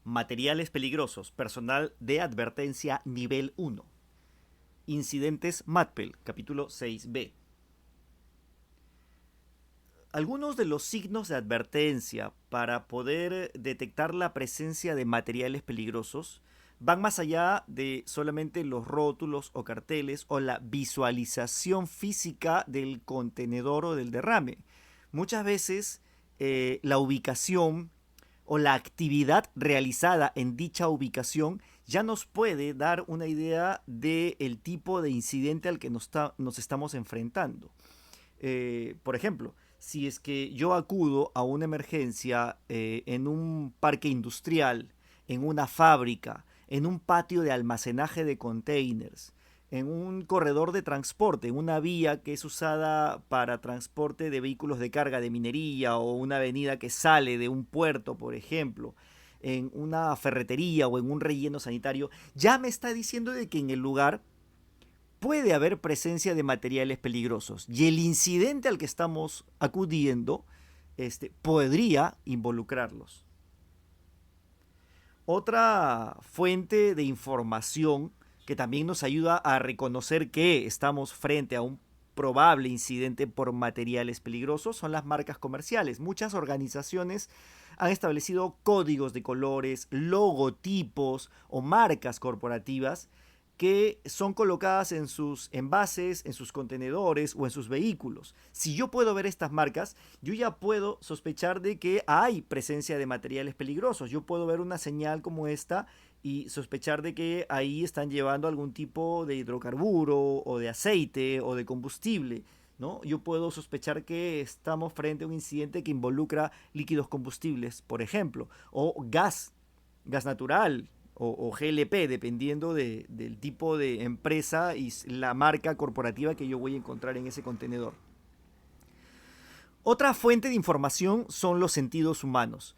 Materiales peligrosos, personal de advertencia nivel 1. Incidentes MATPEL, capítulo 6b. Algunos de los signos de advertencia para poder detectar la presencia de materiales peligrosos van más allá de solamente los rótulos o carteles o la visualización física del contenedor o del derrame. Muchas veces la ubicación o la actividad realizada en dicha ubicación ya nos puede dar una idea del tipo de incidente al que nos estamos enfrentando. Por ejemplo, si es que yo acudo a una emergencia en un parque industrial, en una fábrica, en un patio de almacenaje de containers, en un corredor de transporte, en una vía que es usada para transporte de vehículos de carga de minería o una avenida que sale de un puerto, por ejemplo, en una ferretería o en un relleno sanitario, ya me está diciendo de que en el lugar puede haber presencia de materiales peligrosos y el incidente al que estamos acudiendo podría involucrarlos. Otra fuente de información que también nos ayuda a reconocer que estamos frente a un probable incidente por materiales peligrosos son las marcas comerciales. Muchas organizaciones han establecido códigos de colores, logotipos o marcas corporativas que son colocadas en sus envases, en sus contenedores o en sus vehículos. Si yo puedo ver estas marcas, yo ya puedo sospechar de que hay presencia de materiales peligrosos. Yo puedo ver una señal como esta y sospechar de que ahí están llevando algún tipo de hidrocarburo o de aceite o de combustible, ¿no? Yo puedo sospechar que estamos frente a un incidente que involucra líquidos combustibles, por ejemplo, o gas natural, o GLP, dependiendo del tipo de empresa y la marca corporativa que yo voy a encontrar en ese contenedor. Otra fuente de información son los sentidos humanos.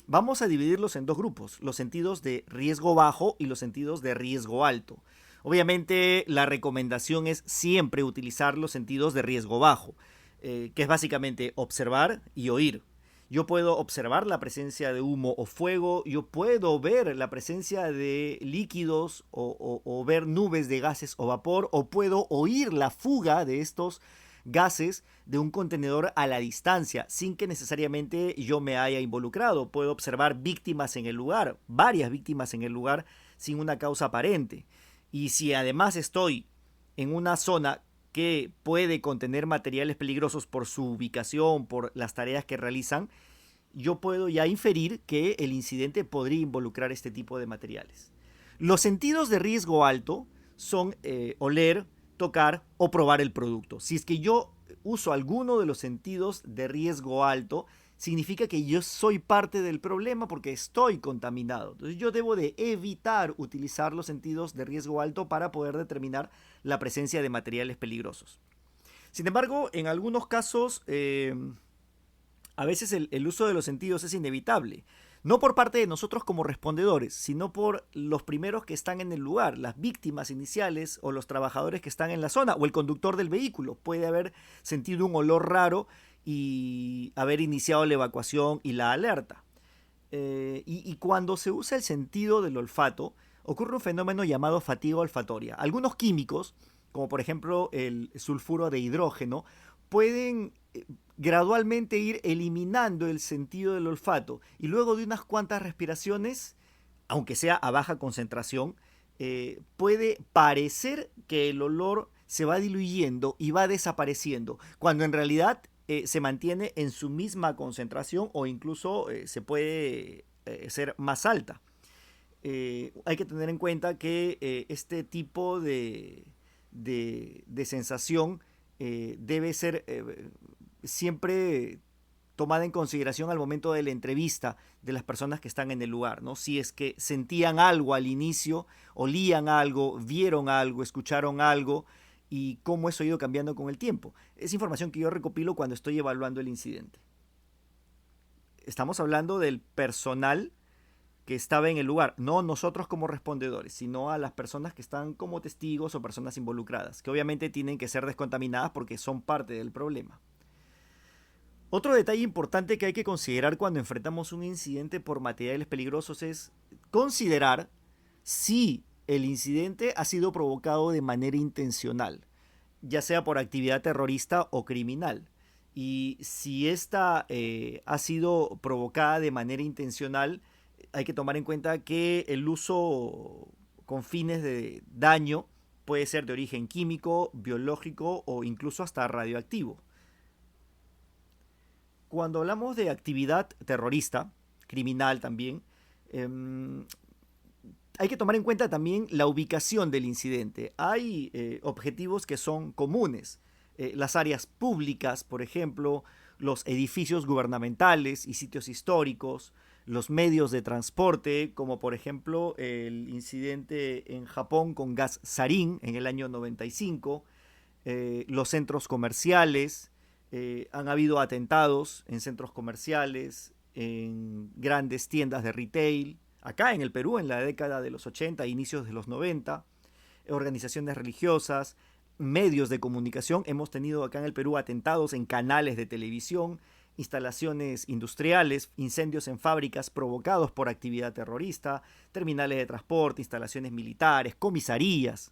Vamos a dividirlos en dos grupos, los sentidos de riesgo bajo y los sentidos de riesgo alto. Obviamente la recomendación es siempre utilizar los sentidos de riesgo bajo, que es básicamente observar y oír. Yo puedo observar la presencia de humo o fuego, yo puedo ver la presencia de líquidos o ver nubes de gases o vapor, o puedo oír la fuga de estos gases de un contenedor a la distancia, sin que necesariamente yo me haya involucrado. Puedo observar víctimas en el lugar, varias víctimas en el lugar, sin una causa aparente. Y si además estoy en una zona que puede contener materiales peligrosos por su ubicación, por las tareas que realizan, yo puedo ya inferir que el incidente podría involucrar este tipo de materiales. Los sentidos de riesgo alto son oler, tocar o probar el producto. Si es que yo uso alguno de los sentidos de riesgo alto, significa que yo soy parte del problema porque estoy contaminado. Entonces yo debo de evitar utilizar los sentidos de riesgo alto para poder determinar la presencia de materiales peligrosos. Sin embargo, en algunos casos, a veces el uso de los sentidos es inevitable. No por parte de nosotros como respondedores, sino por los primeros que están en el lugar, las víctimas iniciales o los trabajadores que están en la zona o el conductor del vehículo. Puede haber sentido un olor raro y haber iniciado la evacuación y la alerta. Y cuando se usa el sentido del olfato, ocurre un fenómeno llamado fatiga olfatoria. Algunos químicos, como por ejemplo el sulfuro de hidrógeno, pueden gradualmente ir eliminando el sentido del olfato y luego de unas cuantas respiraciones, aunque sea a baja concentración, puede parecer que el olor se va diluyendo y va desapareciendo, cuando en realidad se mantiene en su misma concentración o incluso se puede ser más alta. Hay que tener en cuenta que este tipo de sensación debe ser siempre tomada en consideración al momento de la entrevista de las personas que están en el lugar, ¿no? Si es que sentían algo al inicio, olían algo, vieron algo, escucharon algo y cómo eso ha ido cambiando con el tiempo. Es información que yo recopilo cuando estoy evaluando el incidente. Estamos hablando del personal que estaba en el lugar, no nosotros como respondedores, sino a las personas que están como testigos o personas involucradas, que obviamente tienen que ser descontaminadas porque son parte del problema. Otro detalle importante que hay que considerar cuando enfrentamos un incidente por materiales peligrosos es considerar si el incidente ha sido provocado de manera intencional, ya sea por actividad terrorista o criminal. Y si esta ha sido provocada de manera intencional, hay que tomar en cuenta que el uso con fines de daño puede ser de origen químico, biológico o incluso hasta radioactivo. Cuando hablamos de actividad terrorista, criminal también, eh, hay que tomar en cuenta también la ubicación del incidente. Hay objetivos que son comunes. Las áreas públicas, por ejemplo, los edificios gubernamentales y sitios históricos, los medios de transporte, como por ejemplo el incidente en Japón con gas sarín en el año 95, los centros comerciales, han habido atentados en centros comerciales, en grandes tiendas de retail, acá en el Perú en la década de los 80, inicios de los 90, organizaciones religiosas, medios de comunicación. Hemos tenido acá en el Perú atentados en canales de televisión, instalaciones industriales, incendios en fábricas provocados por actividad terrorista, terminales de transporte, instalaciones militares, comisarías.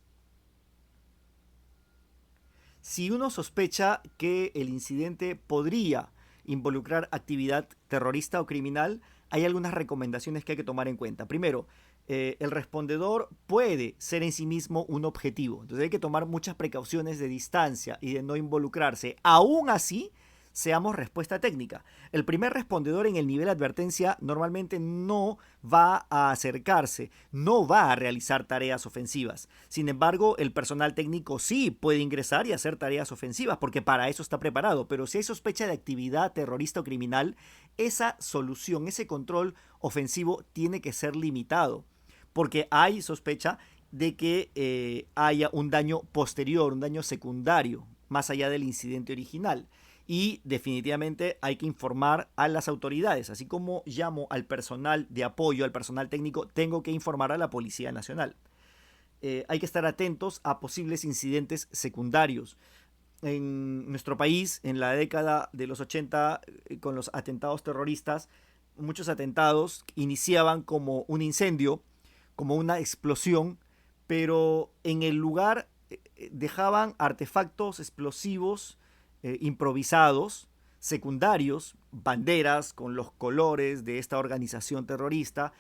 Si uno sospecha que el incidente podría involucrar actividad terrorista o criminal, hay algunas recomendaciones que hay que tomar en cuenta. Primero, el respondedor puede ser en sí mismo un objetivo. Entonces hay que tomar muchas precauciones de distancia y de no involucrarse. Aún así, seamos respuesta técnica. El primer respondedor en el nivel de advertencia normalmente no va a acercarse, no va a realizar tareas ofensivas. Sin embargo, el personal técnico sí puede ingresar y hacer tareas ofensivas porque para eso está preparado. Pero si hay sospecha de actividad terrorista o criminal, esa solución, ese control ofensivo tiene que ser limitado porque hay sospecha de que haya un daño posterior, un daño secundario, más allá del incidente original. Y definitivamente hay que informar a las autoridades. Así como llamo al personal de apoyo, al personal técnico, tengo que informar a la Policía Nacional. Hay que estar atentos a posibles incidentes secundarios. En nuestro país, en la década de los 80, con los atentados terroristas, muchos atentados iniciaban como un incendio, como una explosión, pero en el lugar dejaban artefactos explosivos improvisados, secundarios, banderas con los colores de esta organización terrorista,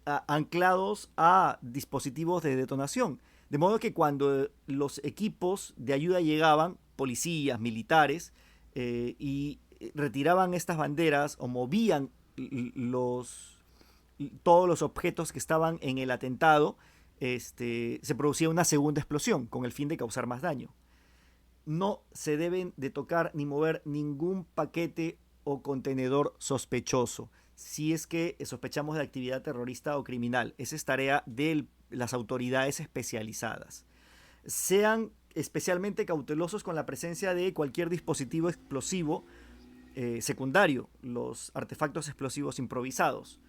anclados a dispositivos de detonación. De modo que cuando los equipos de ayuda llegaban, policías, militares, y retiraban estas banderas o movían los, todos los objetos que estaban en el atentado, se producía una segunda explosión con el fin de causar más daño. No se deben de tocar ni mover ningún paquete o contenedor sospechoso si es que sospechamos de actividad terrorista o criminal. Esa es tarea de las autoridades especializadas. Sean especialmente cautelosos con la presencia de cualquier dispositivo explosivo secundario, los artefactos explosivos improvisados.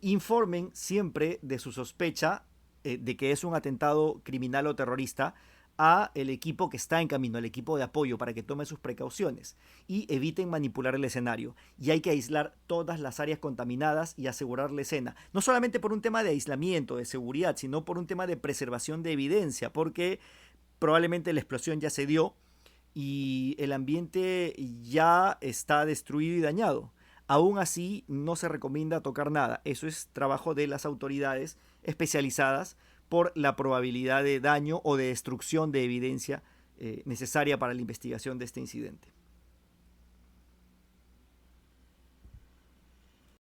Informen siempre de su sospecha de que es un atentado criminal o terrorista a el equipo que está en camino, el equipo de apoyo, para que tome sus precauciones y eviten manipular el escenario. Y hay que aislar todas las áreas contaminadas y asegurar la escena. No solamente por un tema de aislamiento, de seguridad, sino por un tema de preservación de evidencia, porque probablemente la explosión ya se dio y el ambiente ya está destruido y dañado. Aún así, no se recomienda tocar nada. Eso es trabajo de las autoridades especializadas por la probabilidad de daño o de destrucción de evidencia necesaria para la investigación de este incidente.